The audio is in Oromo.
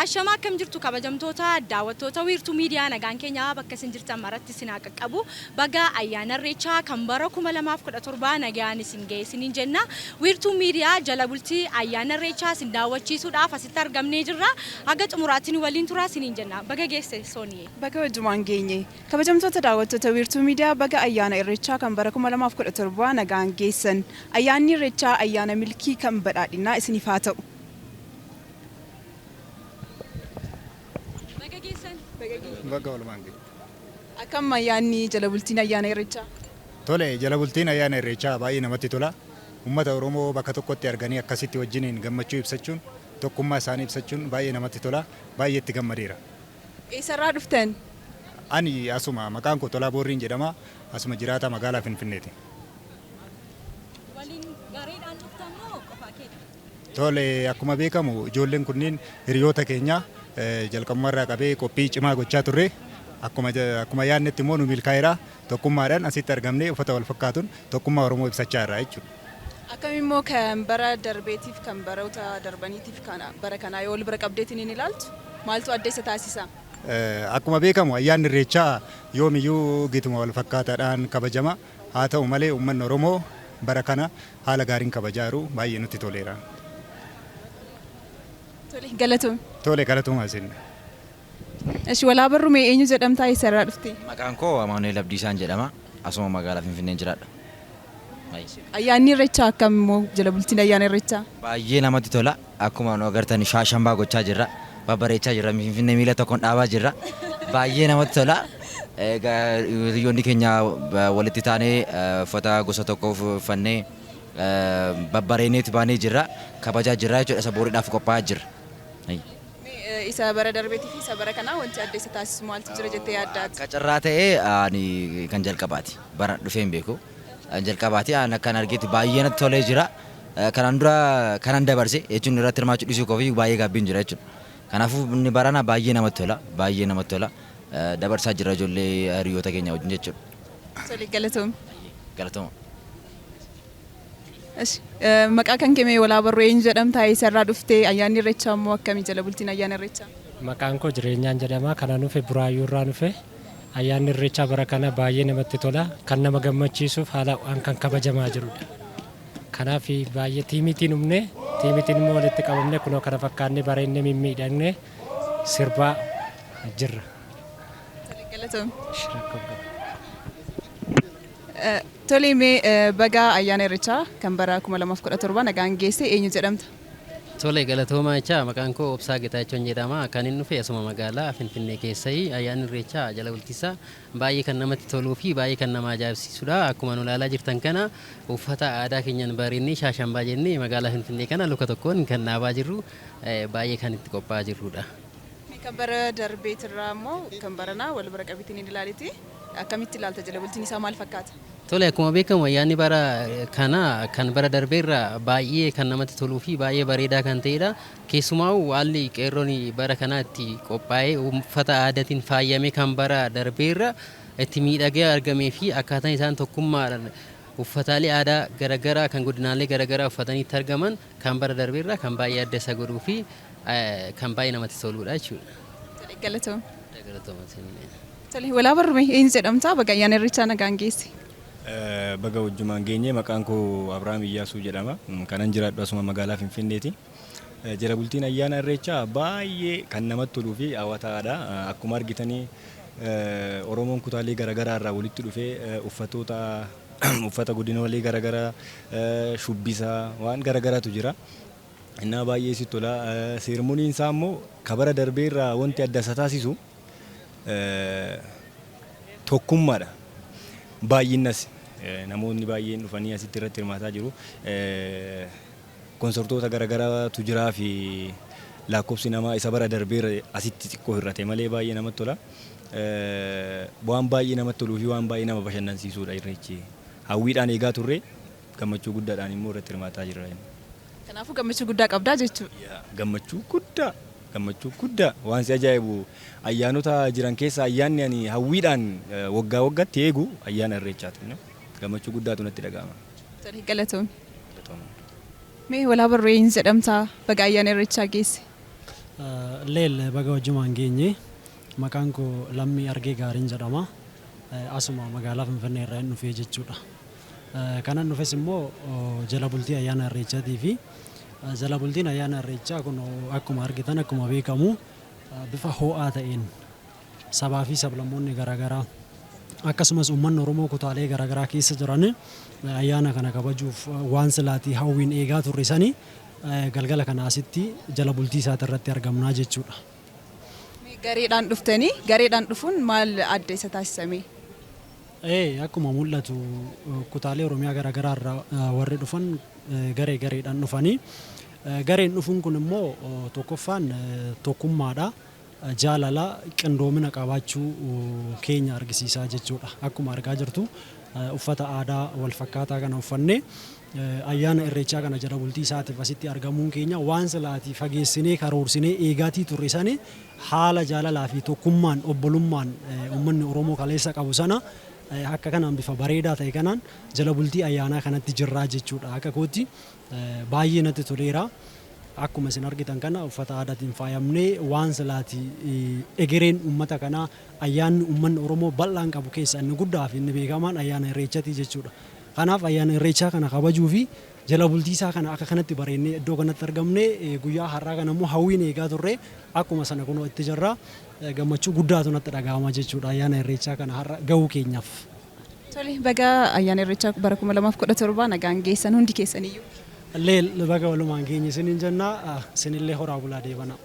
Ashama kam jirtu kabajamtoota daawwattoota wiirtuu miidiyaa nagaan keenya bakka isin jirtan maratti isin qaqqabu baga ayyaana irreechaa kan bara 2017 nagaan isin ga'e isiniin jenna. Wiirtuu miidiyaa jala bultii ayyaana irreechaa isin daawwachiisuudhaaf asitti argamnee jirra. Haga xumuraatiin waliin turaa isiniin jenna. Baga geesse Sooniyee. Baga wajjumaan geenye. Kabajamtoota daawwattoota wiirtuu miidiyaa baga ayyaana irreechaa kan bara 2017 nagaan geessan. Ayyaanni irreechaa ayyaana milkii kan badhaadhinaa isiniif haa ta'u. Baga walumaan ga'e. Akkam ayyaanni jala bultiin ayyaana irreechaa? Tole jala bultiin ayyaana irreechaa baay'ee namatti tola. Uummata Oromoo bakka tokkotti arganii akkasitti wajjiniin gammachuu ibsachuun tokkummaa isaanii ibsachuun baay'ee namatti tola. Baay'ee itti gammadeera. Eessarraa dhuftan? Ani asuma maqaan koo Tolaa Boorriin jedhama. Asuma jiraata magaalaa Finfinneeti. Waliin gareedhaan dhuftan moo qofaa keeti? Tole akkuma beekamu ijoolleen kunniin hiriyoota keenya jalqabumarraa qabee qophii cimaa gochaa turre. Akkuma yaadnetti immoo nu milkaa'eera. Tokkummaadhaan asitti argamnee uffata wal fakkaatuun tokkummaa Oromoo ibsachaa irraa jechuudha. Akkam immoo kan bara darbeetiif kan baroota darbaniitiif bara kanaa yoo wal bira qabdeetiin hin ilaaltu maaltu adda isa taasisa? Akkuma beekamu ayyaanni irreechaa yoomiyyuu gituma wal fakkaataadhaan kabajama. Haa ta'u malee uummanni Oromoo bara kana haala gaariin kabajaa jiru baay'ee nutti toleera. Tole galatooma isin. Eshi walaa barrume eenyu jedhamtaa eessarraa dhufte? Maqaan koo Amaanuel Abdiisaan jedhama. Asuma magaalaa Finfinnee jiraadha. Ayyaanni irreechaa akkam immoo jala bultiin ayyaana irreechaa? Baay'ee namatti tola. Akkuma nu agartan shaashambaa gochaa jirra. Babbareechaa jirra. Finfinnee miila tokkoon dhaabaa jirra. Baay'ee namatti tola. Hiriyoonni keenya walitti taanee uffata gosa tokko uffannee babbareeneetti baanee jirra. Kabajaa jirra jechuudha. Isa booriidhaaf qophaa'aa jirra. Isa bara darbeetii fi isa bara kanaa wanti adda isa taasisu maaltu jira jettee yaaddaati? Akka carraa ta'ee ani kan jalqabaati. Bara dhufee hin beeku. Jalqabaati ani akkan argeetti baay'ee natti tolee jira. Kanaan dura kanan dabarse jechuun irratti hirmaachuu dhiisuu koo fi baay'ee gaabbiin jira jechuudha. Kanaafuu inni barana baay'ee namatti tola. Baay'ee namatti tola. Dabarsaa jira ijoollee hiriyoota keenya wajjin jechuudha. Tole galatooma. Galatooma. Maqaa kan kee walaa barruu eenyu jedhamtaa eessarraa dhuftee ayyaanni irreechaa immoo akkamii jala bultiin ayyaana irreechaa? Maqaan koo jireenyaan jedhama. Kana dhufe Buraayyuu irraa dhufe. Ayyaanni irreechaa bara kana baay'ee namatti tola. Kan nama gammachiisuuf haala kan kabajamaa jirudha. Kanaaf baay'ee tiimitiin humne tiimitiin immoo walitti qabamne kunoo kana fakkaannee bareennee mimmiidhagne sirbaa jirra. Tole mee baga ayyaana irreechaa kan bara 2017 nagaan geesse eenyu jedhamta? Tole galatooma jecha maqaan koo Obsaa Getaachoon jedhama. Kan inni dhufe asuma magaalaa Finfinnee keessai ayyaanni irreechaa jala bultiisaa baay'ee kan namatti toluu fi baay'ee kan nama ajaa'ibsiisudha. Akkuma nu ilaalaa jirtan kana uffata aadaa keenyaan bareennee shaashambaa jennee magaalaa Finfinnee kana luka tokkoon kan dhaabaa jirru baay'ee kan itti qophaa'aa jirrudha. Kan bara darbeetirraa immoo kan baranaa wal bira qabiitiin hin ilaaliti. Akkamitti ilaalta jala bultiin isaa maal fakkaata? Tole akkuma beekamu ayyaanni bara kana kan bara darbeerra baay'ee kan namatti toluu fi baay'ee bareedaa kan ta'edha. Keessumaa haalli qeerroon bara kanaatti qophaa'ee uffata aadaatiin faayamee kan bara darbeerra itti miidhagee argamee fi akkaataan isaan tokkummaadhaan uffataalee aadaa garaagaraa kan godinaalee garaagaraa uffatanii itti argaman kan bara darbeerra kan baay'ee adda isa godhuu fi kan baay'ee namatti toludha jechuudha. Galatooma. Tole walaa barrume eenyu jedhamtaa baga ayyaana irreechaa nagaan geesse? Baga wajjumaan geenye maqaan koo Abrahaam Iyyaasuu jedhama. Kanan jiraadhu asuma magaalaa Finfinneeti. Jala bultiin ayyaana irreechaa baay'ee kan namatti toluu fi hawwataadha. Akkuma argitanii Oromoon kutaalee garaagaraa irraa walitti dhufee uffata godinaalee garaagaraa shubbisa waan garaagaraatu jira. Innaa baay'ee si tola. Seermoniin isaa immoo kabara darbeerraa wanti adda isa taasisu tokkummaadha. Baay'innas namoonni baay'een dhufanii asitti irratti hirmaataa jiru. Konsortoota garaagaraatu jiraa fi lakkoofsi namaa isa bara darbeera asitti xiqqoo hir'ate malee baay'ee namatti tola. Waan baay'ee namatti toluu fi waan baay'ee nama bashannansiisudha irreechi. Hawwiidhaan eegaa turre gammachuu guddaadhaan immoo irratti hirmaataa jirra. Kanaafuu gammachuu guddaa qabdaa jechuudha. Gammachuu guddaa waan si ajaa'ibu ayyaanota jiran keessa ayyaanni ani hawwiidhaan waggaa waggaatti eegu ayyaana irreechaati. Gammachuu guddaatu natti dhaga'ama. Galatoomii. Mee walaa barruu eenyu jedhamtaa baga ayyaana irreechaa geesse? Leel baga wajjumaan geenye maqaan koo Lammii Argee Gaariin jedhama. Asuma magaalaa Finfinnee irraa dhufee jechuudha. Kanan dhufes immoo jala bultii ayyaana irreechaatii fi jala bultiin ayyaana irreechaa kun akkuma argitan akkuma beekamu bifa ho'aa ta'een sabaa fi sablammoonni garaagaraa akkasumas uummanni Oromoo kutaalee garaagaraa keessa jiran ayyaana kana kabajuuf waan silaatii hawwiin eegaa turre sanii galgala kana asitti jala bultii isaati irratti argamnaa jechuudha. Gareedhaan dhuftanii gareedhaan dhufuun maal adda isa taasisame? Akkuma mul'atu kutaalee Oromiyaa garaagaraa irraa warri dhufan gareedhaan dhufanii gareen dhufuun kun immoo tokkoffaan tokkummaadha. Jaalala qindoomina qabaachuu keenya argisiisaa jechuudha. Akkuma argaa jirtu uffata aadaa wal fakkaataa kana uffannee ayyaana irreechaa kana jala bultii isaatiif asitti argamuun keenya waan silaatii fageessinee karoorsinee eegaatii turre sanii haala jaalalaa fi tokkummaan obbolummaan uummanni Oromoo kaleessa qabu sana akka kanaan bifa bareedaa ta'e kanaan jala bultii ayyaanaa kanatti jirraa jechuudha. Akka kootti baay'ee natti toleera. Akkuma isin argitan kana uffata aadaatiin faayamnee waan silaatii egereen uummata kanaa ayyaanni uummanni Oromoo bal'aan qabu keessa inni guddaa fi inni beekamaan ayyaana irreechaati jechuudha. Kanaaf ayyaana irreechaa kana kabajuu fi jala bultii isaa kana akka kanatti bareennee iddoo kanatti argamnee guyyaa har'aa kana immoo hawwiin eegaa turre akkuma sana kunoo itti jirra gammachuu guddaatu natti dhaga'ama jechuudha ayyaana irreechaa kana har'a gahuu keenyaaf. Tole baga ayyaana irreechaa bara 2017 nagaan geessan hundi keessaniyyuu. Leel baga walumaan keenya isiniin jennaa isinillee horaa bulaa deebana.